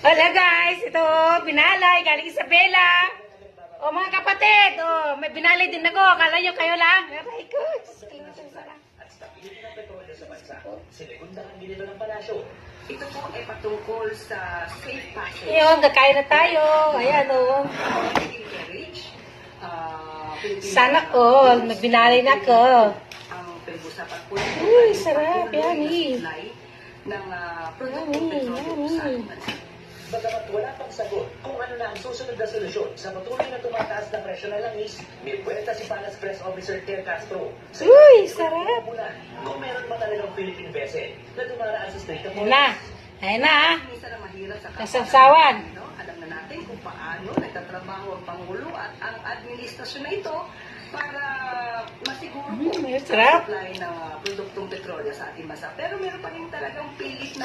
Hola guys, ito, binalay, galing Isabela. O mga kapatid, may binalay din ako. Akala nyo kayo lang. Aray ko. Ito po ay patungkol sa safe passage. Ngayon, kakain na tayo. Ayan o. Encourage, Sana ko, nagbinalay na ako. ang pinag-usapan po Uy, sarap. Yummy. ng produktong petrolyo sa ating bansa. Bagamat wala pang sagot kung ano na ang susunod na solusyon sa patuloy na tumataas na presyo ng langis, may puwerta si Palace Press Officer Ter Castro. Uy, sarap. Kung meron ba talagang Philippine vessel na dumaraan sa Strait of Ayan na. Ayan na. Minsan ang mahirap sa Kasawsawan. no? Alam na natin kung paano nagtatrabaho ang Pangulo at ang administrasyon na ito para masiguro po Sarap. supply ng produktong petrolyo sa ating bansa. Pero meron pa rin talagang pilit na